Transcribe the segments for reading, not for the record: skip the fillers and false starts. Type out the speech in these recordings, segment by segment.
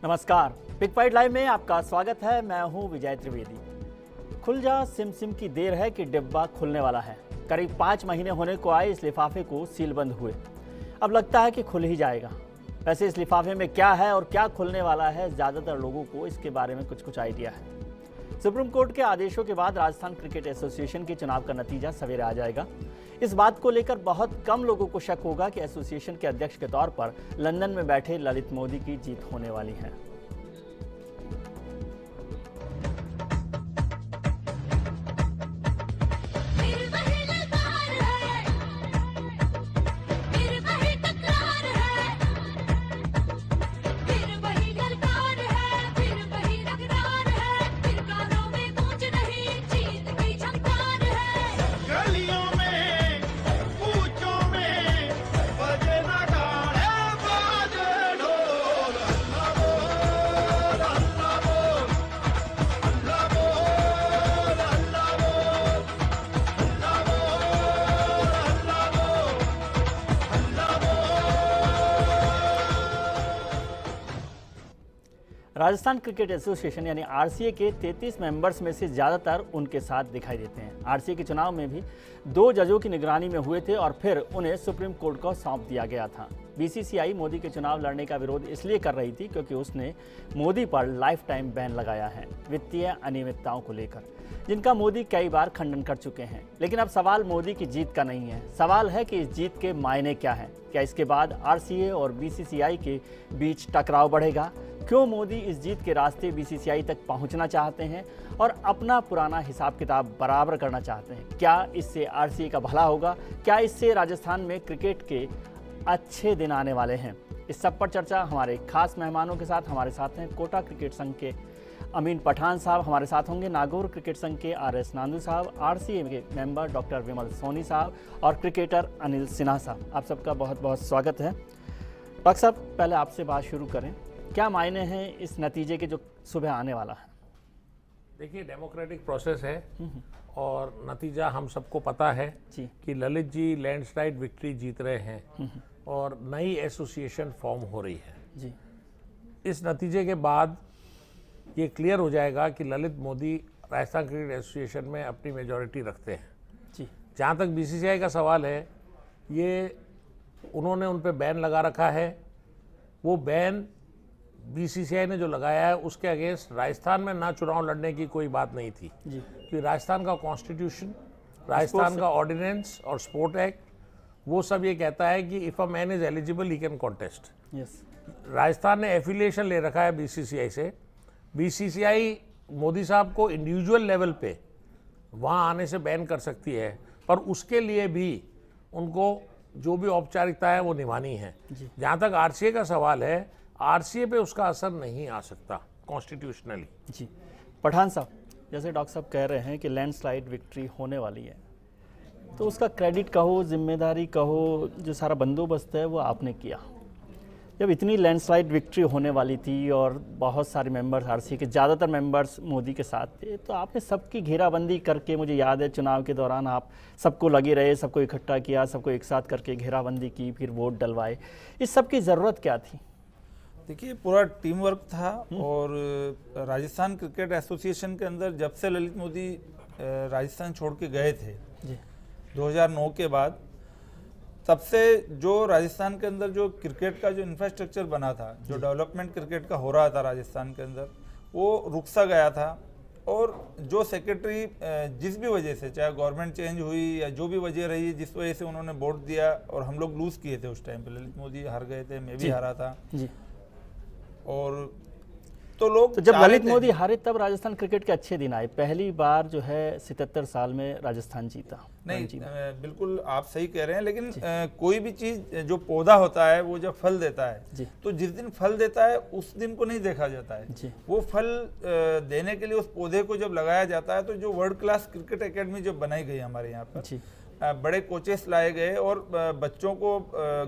नमस्कार, big fight live में आपका स्वागत है। मैं हूं विजय त्रिवेदी। खुल जा सिम सिम की देर है कि डिब्बा खुलने वाला है। करीब 5 महीने होने को आए इस लिफाफे को सील बंद हुए। अब लगता है कि खुल ही जाएगा। वैसे इस लिफाफे में क्या है और क्या खुलने वाला है, ज़्यादातर लोगों को इसके बारे में कुछ आइडिया है। सुप्रीम कोर्ट के आदेशों के बाद राजस्थान क्रिकेट एसोसिएशन के चुनाव का नतीजा सवेरे आ जाएगा। इस बात को लेकर बहुत कम लोगों को शक होगा कि एसोसिएशन के अध्यक्ष के तौर पर लंदन में बैठे ललित मोदी की जीत होने वाली है। राजस्थान क्रिकेट एसोसिएशन यानी आरसीए के 33 मेंबर्स में से ज़्यादातर उनके साथ दिखाई देते हैं। आरसीए के चुनाव में भी 2 जजों की निगरानी में हुए थे और फिर उन्हें सुप्रीम कोर्ट को सौंप दिया गया था। बीसीसीआई मोदी के चुनाव लड़ने का विरोध इसलिए कर रही थी क्योंकि उसने मोदी पर लाइफ टाइम बैन लगाया है वित्तीय अनियमितताओं को लेकर, जिनका मोदी कई बार खंडन कर चुके हैं। लेकिन अब सवाल मोदी की जीत का नहीं है, सवाल है कि इस जीत के मायने क्या हैं। क्या इसके बाद आरसीए और बीसीसीआई के बीच टकराव बढ़ेगा? क्यों मोदी इस जीत के रास्ते बीसीसीआई तक पहुंचना चाहते हैं और अपना पुराना हिसाब किताब बराबर करना चाहते हैं? क्या इससे आरसीए का भला होगा? क्या इससे राजस्थान में क्रिकेट के अच्छे दिन आने वाले हैं? इस सब पर चर्चा हमारे खास मेहमानों के साथ हमारे साथ हैं कोटा क्रिकेट संघ के अमीन पठान साहब, हमारे साथ होंगे नागौर क्रिकेट संघ के आरएस नांदू साहब, आरसीए के मेंबर डॉक्टर विमल सोनी साहब और क्रिकेटर अनिल सिन्हा साहब। आप सबका बहुत बहुत स्वागत है। डॉक्टर साहब, पहले आपसे बात शुरू करें, क्या मायने हैं इस नतीजे के जो सुबह आने वाला है? देखिए, डेमोक्रेटिक प्रोसेस है और नतीजा हम सबको पता है कि ललित जी लैंडस्लाइड विक्ट्री जीत रहे हैं और नई एसोसिएशन फॉर्म हो रही है जी। इस नतीजे के बाद ये क्लियर हो जाएगा कि ललित मोदी राजस्थान क्रिकेट एसोसिएशन में अपनी मेजॉरिटी रखते हैं जी। जहाँ तक बीसीसीआई का सवाल है, ये उन्होंने उन पर बैन लगा रखा है। वो बैन बीसीसीआई ने जो लगाया है उसके अगेंस्ट राजस्थान में ना चुनाव लड़ने की कोई बात नहीं थी जी। कि राजस्थान का कॉन्स्टिट्यूशन, राजस्थान का ऑर्डिनेंस और स्पोर्ट एक्ट, वो सब ये कहता है कि if a man is eligible he can contest. Rajasthan ने एफिलिएशन ले रखा है बीसीसीआई से। बीसीसीआई मोदी साहब को इंडिविजुअल लेवल पे वहाँ आने से बैन कर सकती है, पर उसके लिए भी उनको जो भी औपचारिकता है वो निभानी है। जहाँ तक आरसीए का सवाल है, आरसीए पे उसका असर नहीं आ सकता कॉन्स्टिट्यूशनली जी। पठान साहब, जैसे डॉक्टर साहब कह रहे हैं कि लैंडस्लाइड विक्ट्री होने वाली है, तो उसका क्रेडिट कहो, जिम्मेदारी कहो, जो सारा बंदोबस्त है वो आपने किया। जब इतनी लैंडस्लाइड विक्ट्री होने वाली थी और बहुत सारे मेंबर्स आरसीए के, ज़्यादातर मेंबर्स मोदी के साथ थे, तो आपने सबकी घेराबंदी करके, मुझे याद है चुनाव के दौरान आप सबको लगे रहे, सबको इकट्ठा किया, सबको एक साथ करके घेराबंदी की, फिर वोट डलवाए। इस सब की ज़रूरत क्या थी? देखिए, पूरा टीम वर्क था और राजस्थान क्रिकेट एसोसिएशन के अंदर जब से ललित मोदी राजस्थान छोड़ के गए थे जी 2009 के बाद, तब से जो राजस्थान के अंदर जो क्रिकेट का जो इंफ्रास्ट्रक्चर बना था, जो डेवलपमेंट क्रिकेट का हो रहा था राजस्थान के अंदर, वो रुक सा गया था। और जो सेक्रेटरी जिस भी वजह से, चाहे गवर्नमेंट चेंज हुई या जो भी वजह रही, जिस वजह से उन्होंने वोट दिया और हम लोग लूज़ किए थे उस टाइम पे, ललित मोदी हार गए थे, मैं भी हारा था जी। और तो लोग, तो जब ललित मोदी हारे तब राजस्थान क्रिकेट के अच्छे दिन आए। पहली बार जो है 77 साल में राजस्थान जीता। नहीं, बिल्कुल आप सही कह रहे हैं, लेकिन कोई भी चीज, जो पौधा होता है वो जब फल देता है, तो जिस दिन फल देता है उस दिन को नहीं देखा जाता है। वो फल देने के लिए उस पौधे को जब लगाया जाता है, तो जो वर्ल्ड क्लास क्रिकेट एकेडमी जब बनाई गई हमारे यहाँ पर, बड़े कोचेस लाए गए और बच्चों को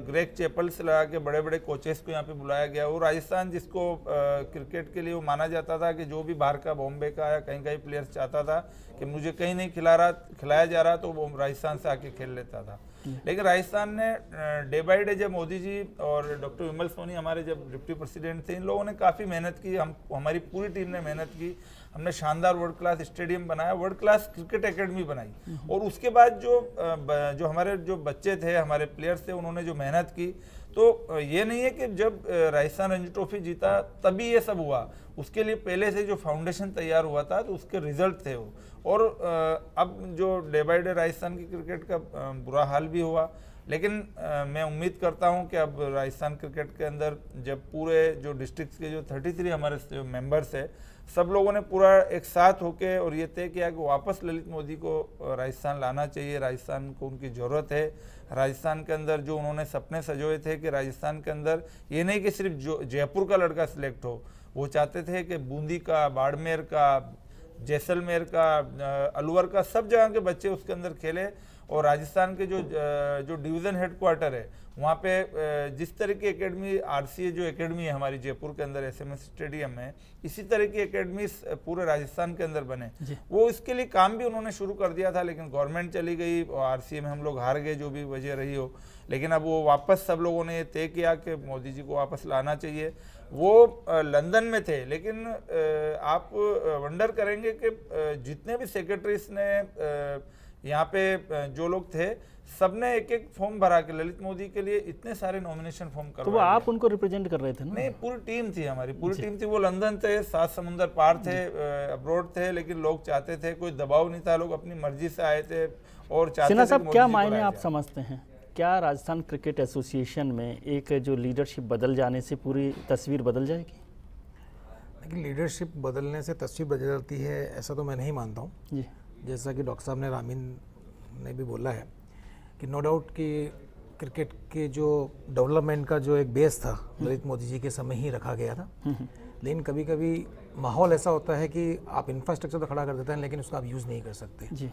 ग्रेग चैपल से लगा के बड़े बड़े कोचेस को यहाँ पे बुलाया गया। वो राजस्थान, जिसको क्रिकेट के लिए वो माना जाता था कि जो भी बाहर का, बॉम्बे का या कहीं कहीं प्लेयर्स चाहता था कि मुझे कहीं नहीं खिलाया जा रहा, तो वो राजस्थान से आके खेल लेता था। लेकिन राजस्थान ने डे बाय डे, जब मोदी जी और डॉक्टर विमल सोनी हमारे जब डिप्टी प्रेसिडेंट थे, इन लोगों ने काफ़ी मेहनत की, हमारी पूरी टीम ने मेहनत की, हमने शानदार वर्ल्ड क्लास स्टेडियम बनाया, वर्ल्ड क्लास क्रिकेट एकेडमी बनाई। और उसके बाद जो हमारे जो बच्चे थे, हमारे प्लेयर्स थे, उन्होंने जो मेहनत की, तो ये नहीं है कि जब राजस्थान रणजी ट्रॉफी जीता तभी ये सब हुआ, उसके लिए पहले से जो फाउंडेशन तैयार हुआ था, तो उसके रिजल्ट थे वो। और अब जो डे बाय डे राजस्थान की क्रिकेट का बुरा हाल भी हुआ, लेकिन मैं उम्मीद करता हूं कि अब राजस्थान क्रिकेट के अंदर जब पूरे जो डिस्ट्रिक्ट्स के जो 33 हमारे जो मेंबर्स है, सब लोगों ने पूरा एक साथ होके और ये तय किया कि वापस ललित मोदी को राजस्थान लाना चाहिए, राजस्थान को उनकी ज़रूरत है। राजस्थान के अंदर जो उन्होंने सपने सजोए थे कि राजस्थान के अंदर ये नहीं कि सिर्फ जो जयपुर का लड़का सिलेक्ट हो, वो चाहते थे कि बूंदी का, बाड़मेर का, जैसलमेर का, अलवर का, सब जगह के बच्चे उसके अंदर खेले। और राजस्थान के जो डिवीज़न हेडक्वार्टर है, वहाँ पे जिस तरह की एकेडमी आरसीए जो एकेडमी है हमारी जयपुर के अंदर एसएमएस स्टेडियम में, इसी तरह की एकेडमी पूरे राजस्थान के अंदर बने। वो इसके लिए काम भी उन्होंने शुरू कर दिया था, लेकिन गवर्नमेंट चली गई और आरसीए में हम लोग हार गए, जो भी वजह रही हो। लेकिन अब वो वापस सब लोगों ने ये तय किया कि मोदी जी को वापस लाना चाहिए। वो लंदन में थे, लेकिन आप वंडर करेंगे कि जितने भी सेक्रेटरीज ने यहाँ पे जो लोग थे, सबने एक एक फॉर्म भरा के ललित मोदी के लिए इतने सारे नॉमिनेशन फॉर्म करवाए। तो वो आप उनको रिप्रेजेंट कर रहे थे ना? नहीं, पूरी टीम थी, हमारी पूरी टीम थी। वो लंदन थे, 7 समुंदर पार थे, अब्रॉड थे, लेकिन लोग चाहते थे, कोई दबाव नहीं था, लोग अपनी मर्जी से आए थे और चाहते थे। सिन्हा साहब, क्या मायने आप समझते हैं? क्या राजस्थान क्रिकेट एसोसिएशन में एक जो लीडरशिप बदल जाने से पूरी तस्वीर बदल जाएगी? लेकिन लीडरशिप बदलने से तस्वीर बदल जाती है ऐसा तो मैं नहीं मानता हूँ जी। जैसा कि डॉक्टर साहब ने, रामीन ने भी बोला है कि नो डाउट कि क्रिकेट के जो डेवलपमेंट का जो एक बेस था ललित मोदी जी के समय ही रखा गया था। लेकिन कभी कभी माहौल ऐसा होता है कि आप इंफ्रास्ट्रक्चर तो खड़ा कर देते हैं, लेकिन उसका आप यूज़ नहीं कर सकते जी।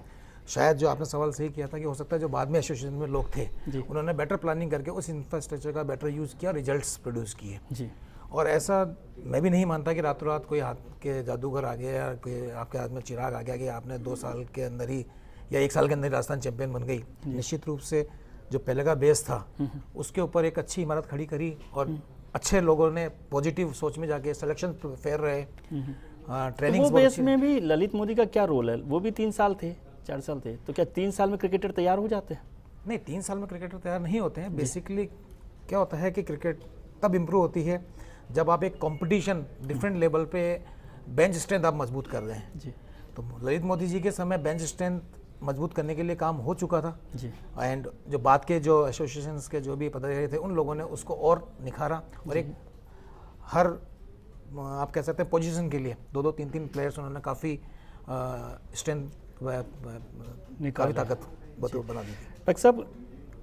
शायद जो आपने सवाल सही किया था कि हो सकता है जो बाद में एसोसिएशन में लोग थे, उन्होंने बेटर प्लानिंग करके उस इंफ्रास्ट्रक्चर का बेटर यूज़ किया, रिजल्ट्स प्रोड्यूस किए जी। और ऐसा मैं भी नहीं मानता कि रातों रात कोई हाथ के जादूगर आ गया या कोई आपके हाथ में चिराग आ गया कि आपने 2 साल के अंदर ही या 1 साल के अंदर राजस्थान चैंपियन बन गई। निश्चित रूप से जो पहले का बेस था उसके ऊपर एक अच्छी इमारत खड़ी करी और अच्छे लोगों ने पॉजिटिव सोच में जाके सिलेक्शन फेयर रहे, ट्रेनिंग। तो वो बेस में भी ललित मोदी का क्या रोल है? वो भी 3 साल थे, 4 साल थे, तो क्या 3 साल में क्रिकेटर तैयार हो जाते हैं? नहीं, 3 साल में क्रिकेटर तैयार नहीं होते हैं। बेसिकली क्या होता है कि क्रिकेट तब इम्प्रूव होती है जब आप एक कंपटीशन डिफरेंट लेवल पे बेंच स्ट्रेंथ आप मजबूत कर रहे हैं जी। तो ललित मोदी जी के समय बेंच स्ट्रेंथ मजबूत करने के लिए काम हो चुका था जी। एंड जो बाद के जो एसोसिएशंस के जो भी पदाधिकारी थे, उन लोगों ने उसको और निखारा और एक हर आप कह सकते हैं पोजीशन के लिए 2-2, 3-3 प्लेयर्स उन्होंने काफ़ी स्ट्रेंथ काफ़ी ताकत बना दी थी। डॉक्टर साहब,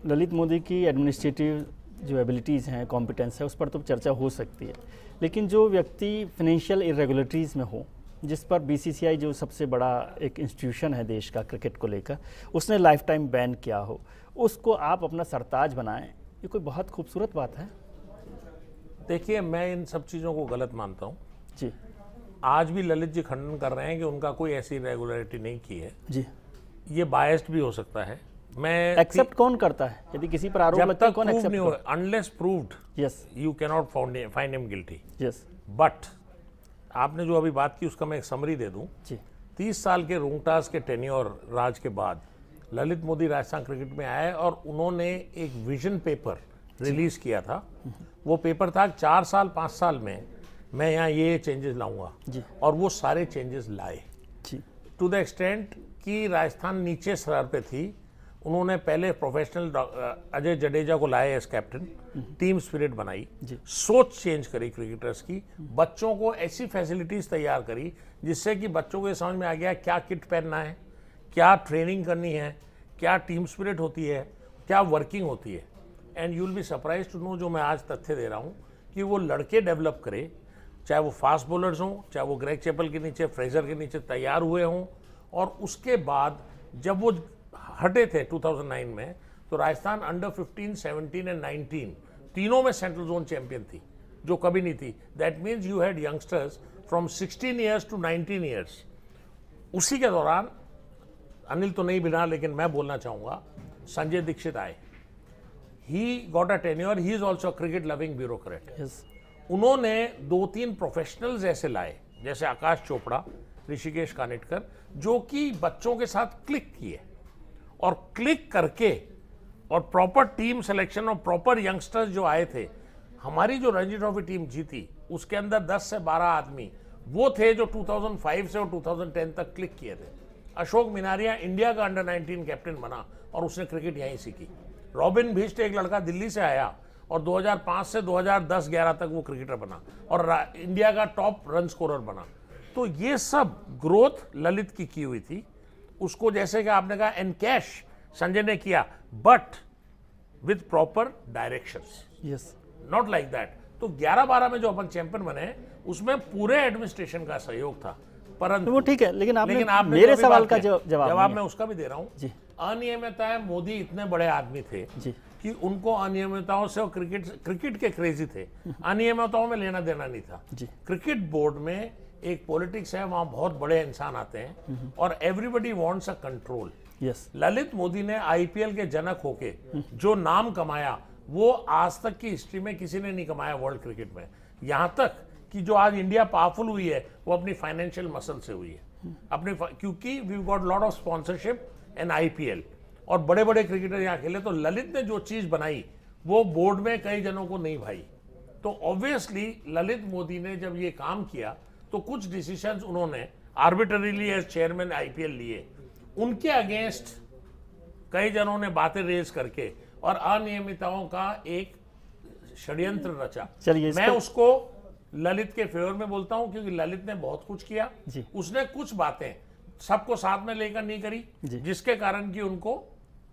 ललित मोदी की एडमिनिस्ट्रेटिव जो एबिलिटीज़ हैं, कॉम्पिटेंस है, उस पर तो चर्चा हो सकती है, लेकिन जो व्यक्ति फाइनेंशियल इरेगुलरिटीज़ में हो, जिस पर बीसीसीआई जो सबसे बड़ा एक इंस्टीट्यूशन है देश का क्रिकेट को लेकर, उसने लाइफ टाइम बैन किया हो, उसको आप अपना सरताज बनाएं, ये कोई बहुत खूबसूरत बात है? देखिए, मैं इन सब चीज़ों को गलत मानता हूँ जी। आज भी ललित जी खंडन कर रहे हैं कि उनका कोई ऐसी रेगुलरिटी नहीं की है जी। ये बायस्ड भी हो सकता है। मैं एक्सेप्ट कौन करता है? यदि किसी पर आरोप लगता है, कौन एक्सेप्ट नहीं हो, unless proved, yes, you can not find him guilty. Yes. But आपने जो अभी बात की उसका मैं एक समरी दे दूं जी। 30 साल के रोंगटास के टेन्योर राज के बाद ललित मोदी राजस्थान क्रिकेट में आए और उन्होंने एक विजन पेपर रिलीज किया था। वो पेपर था 4 साल 5 साल में मैं यहाँ ये चेंजेस लाऊंगा, और वो सारे चेंजेस लाए टू द एक्सटेंट कि राजस्थान नीचे स्तर पे थी। उन्होंने पहले प्रोफेशनल अजय जडेजा को लाए एज कैप्टन, टीम स्पिरिट बनाई, सोच चेंज करी क्रिकेटर्स की, बच्चों को ऐसी फैसिलिटीज तैयार करी जिससे कि बच्चों को ये समझ में आ गया क्या किट पहनना है, क्या ट्रेनिंग करनी है, क्या टीम स्पिरिट होती है, क्या वर्किंग होती है। And you will be surprise to know, जो मैं आज तथ्य दे रहा हूँ कि वो लड़के डेवलप करे, चाहे वो फास्ट बॉलर्स हों, चाहे वो ग्रेग चैपल के नीचे, फ्रेजर के नीचे तैयार हुए हों, और उसके बाद जब वो हटे थे 2009 में, तो राजस्थान अंडर 15, 17 एंड 19 तीनों में सेंट्रल जोन चैंपियन थी, जो कभी नहीं थी। That means you had youngsters from 16 years to 19 years. उसी के दौरान अनिल तो नहीं बिना, लेकिन मैं बोलना चाहूँगा, संजय दीक्षित आए। He got a tenure, he is also cricket loving bureaucrat. उन्होंने 2-3 प्रोफेशनल्स ऐसे लाए जैसे आकाश चोपड़ा, ऋषिकेश कानिटकर, जो कि बच्चों के साथ क्लिक किए और क्लिक करके और प्रॉपर टीम सिलेक्शन और प्रॉपर यंगस्टर्स जो आए थे। हमारी जो रणजी ट्रॉफी टीम जीती उसके अंदर 10 से 12 आदमी वो थे जो 2005 से और 2010 तक क्लिक किए थे। अशोक मिनारिया इंडिया का अंडर 19 कैप्टन बना और उसने क्रिकेट यहीं सीखी। रॉबिन भिस्ट एक लड़का दिल्ली से आया और 2005 से 2010-11 तक वो क्रिकेटर बना और इंडिया का टॉप रन स्कोरर बना। तो ये सब ग्रोथ ललित की हुई थी। उसको जैसे कि आपने कहा एनकैश संजय ने किया, but with proper directions, yes, not like that. तो 11-12 में जो अपन चैंपियन बने उसमें पूरे एडमिनिस्ट्रेशन का सहयोग था, परंतु तो वो ठीक है, लेकिन आपने मेरे सवाल का जवाब मैं उसका भी दे रहा हूँ जी। अनियमितताएं, मोदी इतने बड़े आदमी थे जी कि उनको अनियमितताओं से, क्रिकेट के क्रेजी थे, अनियमितताओं में लेना देना नहीं था जी। क्रिकेट बोर्ड में एक पॉलिटिक्स है, वहां बहुत बड़े इंसान आते हैं और everybody wants a control. Yes, Lalit Modi ने आईपीएल के जनक होके जो नाम कमाया वो आज तक की हिस्ट्री में किसी ने नहीं कमाया वर्ल्ड क्रिकेट में। यहां तक कि जो आज इंडिया पावरफुल हुई है वो अपनी फाइनेंशियल मसल से हुई है, क्योंकि we got lot of sponsorship and IPL और बड़े बड़े क्रिकेटर यहाँ खेले। तो ललित ने जो चीज बनाई वो बोर्ड में कई जनों को नहीं भाई। तो ऑब्वियसली ललित मोदी ने जब ये काम किया तो कुछ डिसीजंस उन्होंने आर्बिट्ररीली एज चेयरमैन आईपीएल लिए, उनके अगेंस्ट कई जनों ने बातें रेज करके और अनियमितताओं का एक षड्यंत्र रचा। चलिए, मैं उसको ललित के फेवर में बोलता हूं क्योंकि ललित ने बहुत कुछ किया जी। उसने कुछ बातें सबको साथ में लेकर नहीं करी जिसके कारण कि उनको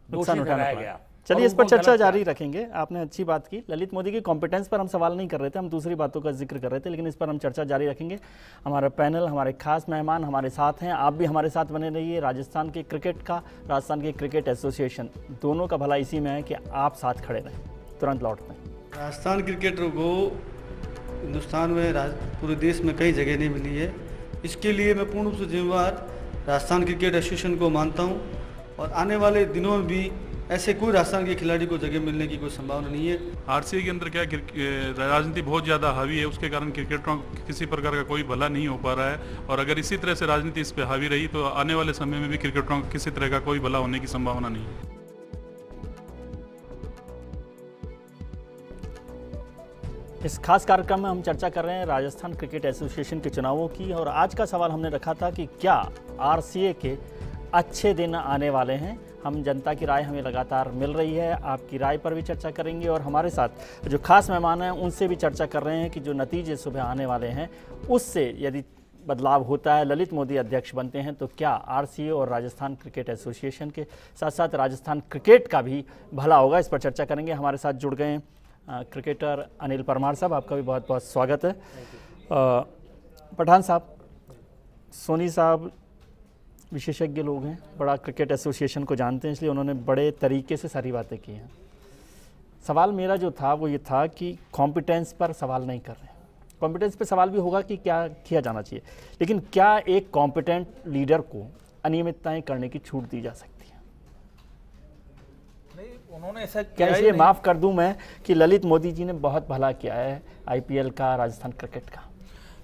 नुकसान दोषी ठहराया गया। चलिए, इस पर चर्चा जारी रखेंगे। आपने अच्छी बात की, ललित मोदी की कॉम्पिटेंस पर हम सवाल नहीं कर रहे थे, हम दूसरी बातों का जिक्र कर रहे थे, लेकिन इस पर हम चर्चा जारी रखेंगे। हमारा पैनल, हमारे खास मेहमान हमारे साथ हैं, आप भी हमारे साथ बने रहिए। राजस्थान के क्रिकेट का, राजस्थान के क्रिकेट एसोसिएशन, दोनों का भला इसी में है कि आप साथ खड़े रहें। तुरंत लौटते हैं। राजस्थान क्रिकेटर को हिंदुस्तान में, पूरे देश में कई जगह नहीं मिली है। इसके लिए मैं पूर्ण रूप से जिम्मेवार राजस्थान क्रिकेट एसोसिएशन को मानता हूं और आने वाले दिनों में भी ऐसे कोई राजस्थान के खिलाड़ी को जगह मिलने की कोई संभावना नहीं है। आरसीए के अंदर क्या राजनीति बहुत ज़्यादा हावी है, उसके कारण क्रिकेटरों को किसी प्रकार का कोई भला नहीं हो पा रहा है और अगर इसी तरह से राजनीति इस पर हावी रही तो आने वाले समय में भी क्रिकेटरों को किसी तरह का कोई भला होने की संभावना नहीं है। इस खास कार्यक्रम में हम चर्चा कर रहे हैं राजस्थान क्रिकेट एसोसिएशन के चुनावों की और आज का सवाल हमने रखा था कि क्या आरसीए के अच्छे दिन आने वाले हैं। हम जनता की राय हमें लगातार मिल रही है, आपकी राय पर भी चर्चा करेंगे और हमारे साथ जो खास मेहमान हैं उनसे भी चर्चा कर रहे हैं कि जो नतीजे सुबह आने वाले हैं उससे यदि बदलाव होता है, ललित मोदी अध्यक्ष बनते हैं, तो क्या आरसीए और राजस्थान क्रिकेट एसोसिएशन के साथ साथ राजस्थान क्रिकेट का भी भला होगा। इस पर चर्चा करेंगे। हमारे साथ जुड़ गए क्रिकेटर अनिल परमार साहब, आपका भी बहुत बहुत स्वागत है। पठान साहब, सोनी साहब विशेषज्ञ लोग हैं, बड़ा क्रिकेट एसोसिएशन को जानते हैं, इसलिए उन्होंने बड़े तरीके से सारी बातें की हैं। सवाल मेरा जो था वो ये था कि कॉम्पिटेंस पर सवाल नहीं कर रहे हैं, कॉम्पिटेंस पे सवाल भी होगा कि क्या किया जाना चाहिए, लेकिन क्या एक कॉम्पिटेंट लीडर को अनियमितताएं करने की छूट दी जा सकती है? उन्होंने ऐसा क्या इसलिए माफ कर दूं मैं कि ललित मोदी जी ने बहुत भला किया है आईपीएल का, राजस्थान क्रिकेट का।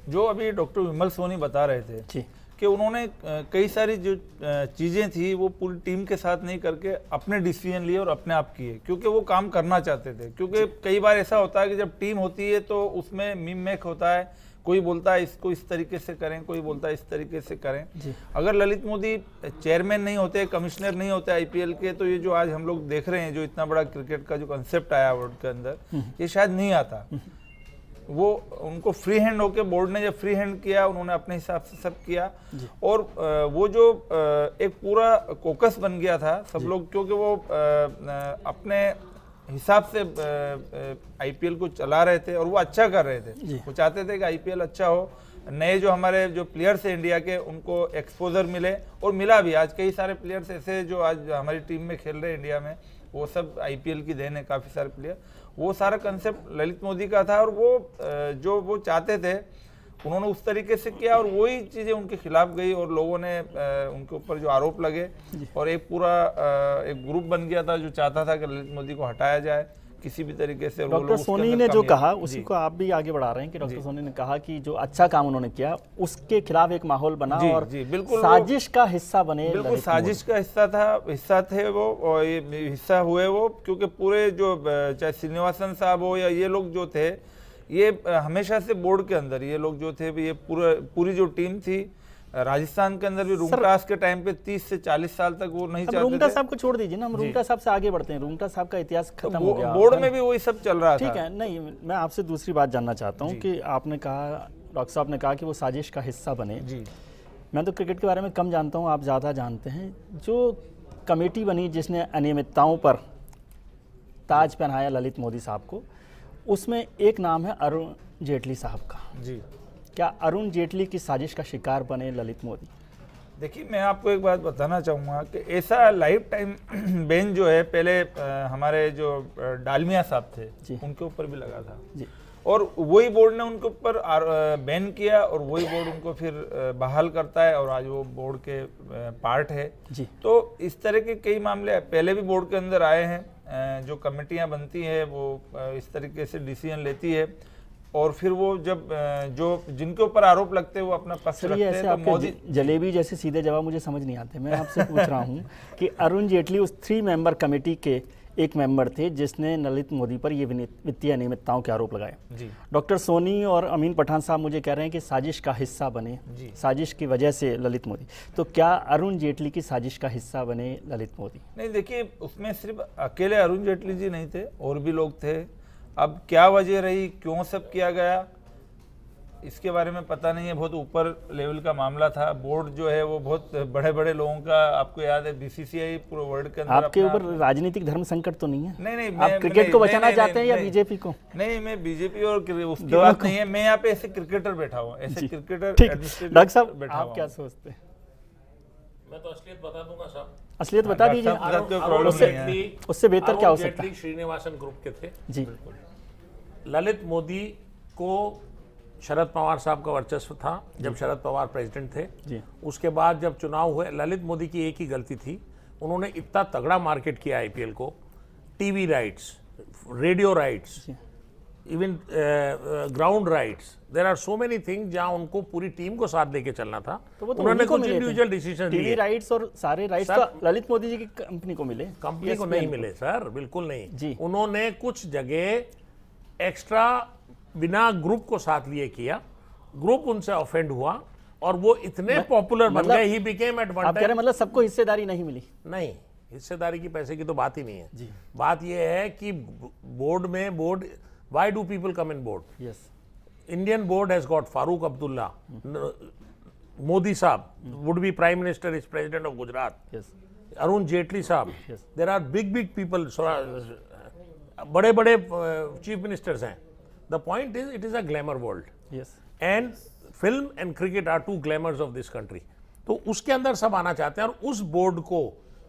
जो अभी डॉक्टर विमल सोनी बता रहे थे जी कि उन्होंने कई सारी जो चीज़ें थी वो पूरी टीम के साथ नहीं करके अपने डिसीजन लिए और अपने आप किए, क्योंकि वो काम करना चाहते थे। क्योंकि कई बार ऐसा होता है कि जब टीम होती है तो उसमें मीम मेक होता है, कोई बोलता है इसको इस तरीके से करें, कोई बोलता है इस तरीके से करें। अगर ललित मोदी चेयरमैन नहीं होते, कमिश्नर नहीं होते आईपीएल के, तो ये जो आज हम लोग देख रहे हैं, जो इतना बड़ा क्रिकेट का जो कंसेप्ट आया वर्ल्ड के अंदर, ये शायद नहीं आता। वो उनको फ्री हैंड होके, बोर्ड ने जब फ्री हैंड किया, उन्होंने अपने हिसाब से सब किया और वो जो एक पूरा कोकस बन गया था सब लोग, क्योंकि वो अपने हिसाब से आईपीएल को चला रहे थे और वो अच्छा कर रहे थे। वो चाहते थे कि आईपीएल अच्छा हो, नए जो हमारे जो प्लेयर्स हैं इंडिया के, उनको एक्सपोजर मिले और मिला भी। आज कई सारे प्लेयर्स ऐसे जो आज हमारी टीम में खेल रहे हैं इंडिया में, वो सब आईपीएल की देन है, काफ़ी सारे प्लेयर। वो सारा कंसेप्ट ललित मोदी का था और वो जो वो चाहते थे उन्होंने उस तरीके से किया और वही चीज़ें उनके खिलाफ गई और लोगों ने उनके ऊपर जो आरोप लगे और एक पूरा एक ग्रुप बन गया था जो चाहता था कि ललित मोदी को हटाया जाए। किसी भी तरीके से डॉक्टर सोनी ने जो कहा उसी को आप भी आगे बढ़ा रहे हैं कि डॉक्टर सोनी ने कहा कि जो अच्छा काम उन्होंने किया उसके खिलाफ एक माहौल बना और बिल्कुल साजिश का हिस्सा बने। बिल्कुल साजिश का हिस्सा थे वो, और ये हिस्सा हुए वो, क्योंकि पूरे जो चाहे श्रीनिवासन साहब हो या ये लोग जो थे, ये हमेशा से बोर्ड के अंदर ये लोग जो थे, ये पूरी जो टीम थी राजस्थान के अंदर भी रूंगटास के टाइम पे 30 से 40 साल तक वो नहीं चाहते थे। रूंगटा साहब को छोड़ दीजिए ना, हम रूंगटा साहब से आगे बढ़ते हैं। रूंगटा साहब का इतिहास खत्म हो गया, बोर्ड में भी वही सब चल रहा था। ठीक है, नहीं मैं आपसे दूसरी बात जानना चाहता हूँ कि आपने कहा, डॉक्टर साहब ने कहा कि वो साजिश का हिस्सा बने। जी, मैं तो क्रिकेट के बारे में कम जानता हूँ, आप ज़्यादा जानते हैं। जो कमेटी बनी जिसने अनियमितताओं पर ताज पहनाया ललित मोदी साहब को, उसमें एक नाम है अरुण जेटली साहब का। जी, क्या अरुण जेटली की साजिश का शिकार बने ललित मोदी? देखिए, मैं आपको एक बात बताना चाहूँगा कि ऐसा लाइफ टाइम बैन जो है पहले हमारे जो डालमिया साहब थे उनके ऊपर भी लगा था जी, और वही बोर्ड ने उनके ऊपर बैन किया और वही बोर्ड उनको फिर बहाल करता है और आज वो बोर्ड के पार्ट है जी। तो इस तरह के कई मामले पहले भी बोर्ड के अंदर आए हैं, जो कमेटियां बनती हैं वो इस तरीके से डिसीजन लेती है और फिर वो जब जो जिनके ऊपर आरोप लगते हैं वो अपना पक्ष रखते हैं। तो मोदी जलेबी जैसे सीधे जवाब मुझे समझ नहीं आते। मैं आपसे पूछ रहा हूँ कि अरुण जेटली उस 3 मेंबर कमेटी के एक मेंबर थे जिसने ललित मोदी पर ये वित्तीय अनियमितताओं के आरोप लगाए। डॉक्टर सोनी और अमीन पठान साहब मुझे कह रहे हैं कि साजिश का हिस्सा बने, साजिश की वजह से ललित मोदी। तो क्या अरुण जेटली की साजिश का हिस्सा बने ललित मोदी? नहीं, देखिए उसमें सिर्फ अकेले अरुण जेटली जी नहीं थे, और भी लोग थे। अब क्या वजह रही, क्यों सब किया गया, इसके बारे में पता नहीं है। बहुत ऊपर लेवल का मामला था। बोर्ड जो है वो बहुत बड़े बड़े लोगों का, आपको याद है बीसीसीआई पूरे वर्ल्ड के अंदर। आपके ऊपर राजनीतिक धर्म संकट तो नहीं है? नहीं, आप क्रिकेट को बचाना चाहते हैं या बीजेपी को? नहीं, मैं बीजेपी और उसकी बात नहीं है। मैं यहाँ पे ऐसे क्रिकेटर बैठा हूँ, ऐसे क्रिकेटर। डॉक्टर साहब आप क्या सोचते हैं? मैं तो असलियत बता दूंगा साहब। असलियत बता दीजिए, उससे बेहतर क्या हो सकता है? श्रीनिवासन ग्रुप के थे जी। ललित मोदी को शरद पवार साहब का वर्चस्व था जब शरद पवार प्रेसिडेंट थे जी। उसके बाद जब चुनाव हुए, ललित मोदी की एक ही गलती थी, उन्होंने इतना तगड़ा मार्केट किया आईपीएल को, TV rights, radio rights, even ground rights, there are so many things जहां उनको पूरी टीम को साथ लेके चलना था। तो उन्होंने कुछ इंडिविजुअल डिसीजन लिए। टीवी राइट्स और सारे राइट्स तो ललित मोदी जी की कंपनी को मिले, कंपनी को नहीं मिले सर, बिल्कुल नहीं। उन्होंने कुछ जगह एक्स्ट्रा बिना ग्रुप को साथ लिए किया, ग्रुप उनसे ऑफेंड हुआ और वो इतने पॉपुलर बन गए, he became at one time. मतलब सबको हिस्सेदारी नहीं मिली? नहीं, हिस्सेदारी की पैसे की तो बात ही नहीं है जी। बात ये है कि board why do people come in board? Yes, Indian board has got Farooq Abdullah, Modi साहब would be prime minister, is president of Gujarat, Arun Jaitley साहब, देयर आर बिग पीपल, बड़े बड़े चीफ मिनिस्टर्स हैं। The point is, it is a glamour world. Yes. And film and cricket are two glamours of this country. तो उसके अंदर सब आना चाहते हैं। और उस बोर्ड को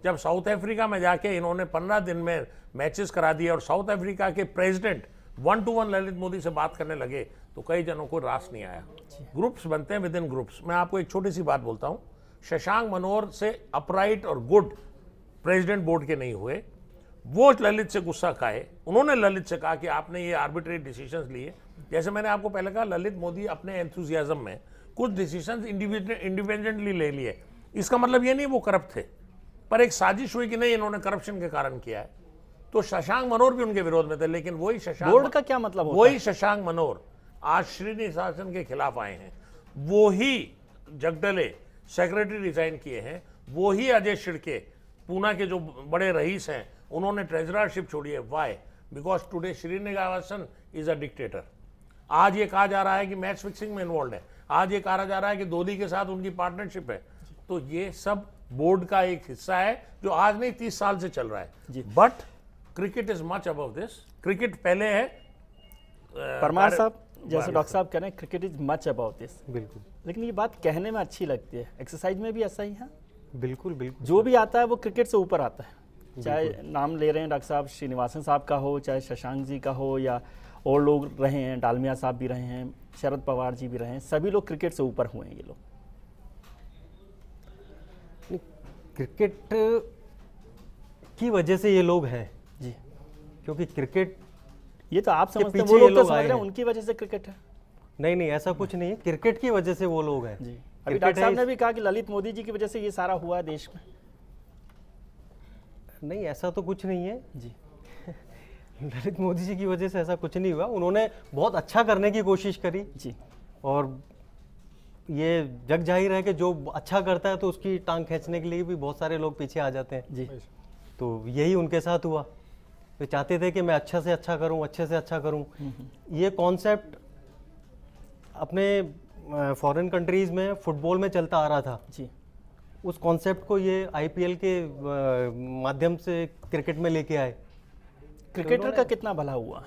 जब साउथ अफ्रीका में जाके इन्होंने 15 दिन में मैचेस करा दिए और साउथ अफ्रीका के प्रेसिडेंट 1-to-1 ललित मोदी से बात करने लगे, तो कई जनों को रास नहीं आया। ग्रुप्स बनते हैं विद इन ग्रुप्स। मैं आपको एक छोटी सी बात बोलता हूँ, शशांक मनोहर से अपराइट और गुड प्रेसिडेंट बोर्ड के नहीं हुए। वो ललित से गुस्सा खाए, उन्होंने ललित से कहा कि आपने ये आर्बिट्रेरी डिसीजंस लिए। जैसे मैंने आपको पहले कहा, ललित मोदी अपने एंथुजियाज्म में कुछ डिसीजंस इंडिपेंडेंटली ले लिए। इसका मतलब ये नहीं वो करप्ट थे, पर एक साजिश हुई कि नहीं इन्होंने करप्शन के कारण किया है। तो शशांक मनोहर भी उनके विरोध में थे, लेकिन वही शशांक बोर्ड का क्या मतलब होता है? वही शशांक मनोहर आज श्रीनिवासन के खिलाफ आए हैं, वो ही जगदले सेक्रेटरी रिजाइन किए हैं, वो ही अजय शिर्के पूना के जो बड़े रईस हैं उन्होंने ट्रेजररशिप छोड़ी है। Why? Because today Srinivasan is a dictator. आज ये कहा जा रहा है कि मैच फिक्सिंग में इन्वॉल्व है, आज ये कहा जा रहा है कि धोनी के साथ उनकी पार्टनरशिप है। तो ये सब बोर्ड का एक हिस्सा है जो आज नहीं 30 साल से चल रहा है। But cricket is much above this. Cricket पहले है। परमार साहब जैसे डॉक्टर साहब कह रहे हैं cricket is much above this, बिल्कुल, लेकिन ये बात कहने में अच्छी लगती है, एक्सरसाइज में भी ऐसा ही है। बिल्कुल बिल्कुल, जो भी आता है वो क्रिकेट से ऊपर आता है। चाहे नाम ले रहे हैं डॉक्टर साहब श्रीनिवासन साहब का हो, चाहे शशांक जी का हो, या और लोग रहे हैं, डालमिया साहब भी रहे हैं, शरद पवार जी भी रहे हैं, सभी लोग क्रिकेट से ऊपर हुए हैं। ये लोग क्रिकेट की वजह से ये लोग हैं जी, क्योंकि क्रिकेट ये तो आप समझते हैं, पीछे वो ये लोग तो लोग समझ आए रहे हैं हैं। उनकी वजह से क्रिकेट है। नहीं, ऐसा कुछ नहीं है, क्रिकेट की वजह से वो लोग हैं जी। अभी क्रिकेट डॉक्टर साहब है ने भी कहा कि ललित मोदी जी की वजह से ये सारा हुआ है देश में। नहीं, ऐसा तो कुछ नहीं है जी। ललित मोदी जी की वजह से ऐसा कुछ नहीं हुआ, उन्होंने बहुत अच्छा करने की कोशिश करी जी। और ये जग जाहिर है कि जो अच्छा करता है तो उसकी टांग खींचने के लिए भी बहुत सारे लोग पीछे आ जाते हैं जी। तो यही उनके साथ हुआ। वे चाहते थे कि मैं अच्छा से अच्छा करूं, अच्छे से अच्छा करूं। ये कॉन्सेप्ट अपने फॉरेन कंट्रीज में फुटबॉल में चलता आ रहा था जी। उस कॉन्सेप्ट को ये आईपीएल के माध्यम से क्रिकेट में लेके आए। क्रिकेटर का कितना भला हुआ?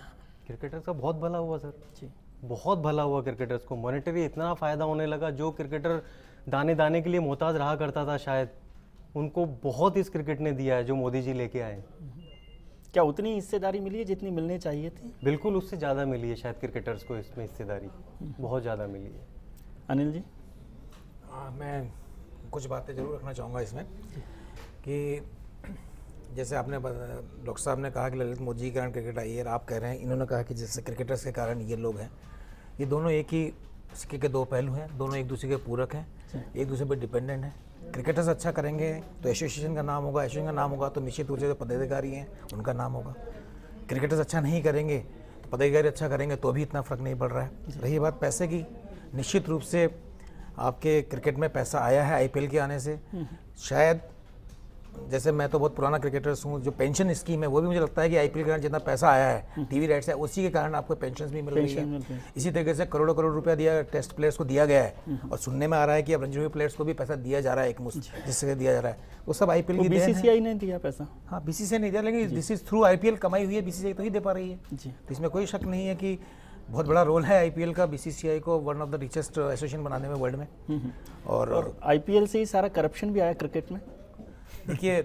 क्रिकेटर का बहुत भला हुआ सर जी। बहुत भला हुआ क्रिकेटर्स को, मॉनेटरी इतना फ़ायदा होने लगा। जो क्रिकेटर दाने दाने के लिए मोहताज रहा करता था शायद, उनको बहुत इस क्रिकेट ने दिया है जो मोदी जी लेके आए। क्या उतनी हिस्सेदारी मिली है जितनी मिलनी चाहिए थी? बिल्कुल उससे ज़्यादा मिली है शायद क्रिकेटर्स को इसमें हिस्सेदारी, बहुत ज़्यादा मिली है। अनिल जी? मैं कुछ बातें ज़रूर रखना चाहूँगा इसमें कि जैसे आपने डॉक्टर साहब ने कहा कि ललित मोदी के कारण क्रिकेट आई है, और आप कह रहे हैं, इन्होंने कहा कि जैसे क्रिकेटर्स के कारण ये लोग हैं। ये दोनों एक ही सिक्के के दो पहलू हैं, दोनों एक दूसरे के पूरक हैं, एक दूसरे पर डिपेंडेंट हैं। क्रिकेटर्स अच्छा करेंगे तो एसोसिएशन का नाम होगा, एसोसिएशन का नाम होगा तो निश्चित रूप से जो पदाधिकारी हैं उनका नाम होगा। क्रिकेटर्स अच्छा नहीं करेंगे तो पदाधिकारी अच्छा करेंगे तो भी इतना फ़र्क नहीं पड़ रहा है। रही बात पैसे की, निश्चित रूप से आपके क्रिकेट में पैसा आया है आईपीएल के आने से। शायद जैसे मैं तो बहुत पुराना क्रिकेटर्स हूँ, जो पेंशन स्कीम है वो भी मुझे लगता है कि आईपीएल के कारण जितना पैसा आया है, टीवी राइट्स है, उसी के कारण आपको पेंशन भी मिल रही है। इसी तरीके से करोड़ों करोड़ रुपया दिया टेस्ट प्लेयर्स को दिया गया है, और सुनने में आ रहा है कि अब रणजी प्लेयर्स को भी पैसा दिया जा रहा है, एक मुश्त जिससे दिया जा रहा है, वो सब आईपीएल की देन है। बीसीसीआई ने दिया पैसा? हाँ, बीसीसीआई नहीं दिया, लेकिन दिस इज थ्रू आईपीएल कमाई हुई है, बीसीसीआई तो ही दे पा रही है। जी। तो इसमें कोई शक नहीं है कि बहुत बड़ा रोल है आईपीएल का बीसीसीआई को one of the richest association बनाने में वर्ल्ड में। और आईपीएल से ही सारा करप्शन भी आया क्रिकेट में। देखिए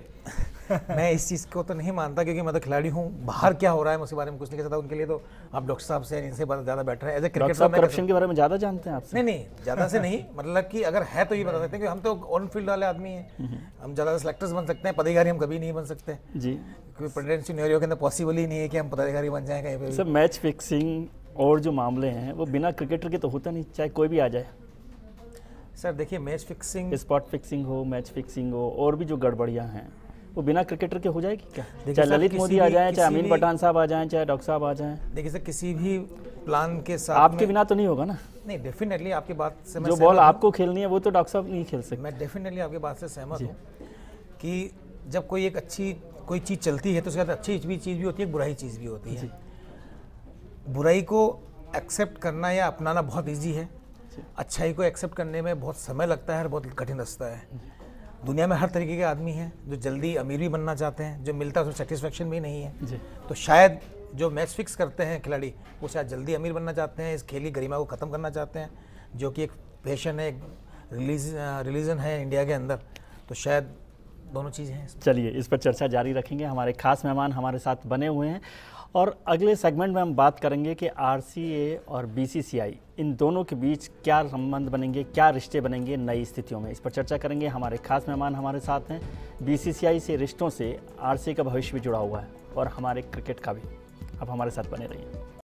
मैं इस चीज़ को तो नहीं मानता, क्योंकि मैं तो खिलाड़ी हूँ, बाहर क्या हो रहा है मैं उसके बारे में कुछ नहीं कह सकता। उनके लिए तो आप डॉक्टर साहब से इनसे ज़्यादा बेटर है। एज ए क्रिकेटर करप्शन के बारे में ज़्यादा जानते हैं आपसे? नहीं, ज़्यादा से नहीं, मतलब कि अगर है तो ये बता सकते हैं कि हम तो ऑन फील्ड वाले आदमी हैं। हम ज़्यादा सेलेक्टर्स बन सकते हैं, पदाधिकारी हम कभी नहीं बन सकते जी, क्योंकि प्रेसिडेंट सिनेरियो के अंदर पॉसिबल ही नहीं है कि हम पदाधिकारी बन जाएं कहीं पे। सर मैच फिक्सिंग और जो मामले हैं वो बिना क्रिकेटर के तो होता नहीं, चाहे कोई भी आ जाए। सर देखिए, मैच फिक्सिंग, स्पॉट फिक्सिंग हो, मैच फिक्सिंग हो, और भी जो गड़बड़ियाँ हैं वो बिना क्रिकेटर के हो जाएगी क्या? चाहे ललित मोदी आ जाएं, चाहे अमीन पठान साहब आ जाएं, चाहे डॉक्टर साहब आ जाएं। देखिए सर, किसी भी प्लान के साथ आपके बिना तो नहीं होगा ना? नहीं, डेफिनेटली आपकी बात से मैं जो बॉल आपको खेलनी है वो तो डॉक्टर साहब नहीं खेल सकते। मैं डेफिनेटली आपकी बात से सहमत हूँ कि जब कोई एक अच्छी कोई चीज़ चलती है तो उसके साथ अच्छी चीज़ भी होती है, बुराई चीज़ भी होती है। बुराई को एक्सेप्ट करना या अपनाना बहुत ईजी है, अच्छाई को एक्सेप्ट करने में बहुत समय लगता है और बहुत कठिन रास्ता है। दुनिया में हर तरीके के आदमी हैं जो जल्दी अमीर भी बनना चाहते हैं, जो मिलता है उसमें सेटिस्फेक्शन भी नहीं है। तो शायद जो मैच फिक्स करते हैं खिलाड़ी, वो शायद जल्दी अमीर बनना चाहते हैं, इस खेल की गरिमा को ख़त्म करना चाहते हैं, जो कि एक पैशन है, एक रिलीजन है इंडिया के अंदर। तो शायद दोनों चीज़ें हैं। चलिए इस पर चर्चा जारी रखेंगे। हमारे खास मेहमान हमारे साथ बने हुए हैं और अगले सेगमेंट में हम बात करेंगे कि आरसीए और बीसीसीआई इन दोनों के बीच क्या संबंध बनेंगे, क्या रिश्ते बनेंगे नई स्थितियों में। इस पर चर्चा करेंगे। हमारे खास मेहमान हमारे साथ हैं। बीसीसीआई से रिश्तों से आरसीए का भविष्य भी जुड़ा हुआ है और हमारे क्रिकेट का भी। अब हमारे साथ बने रहिए।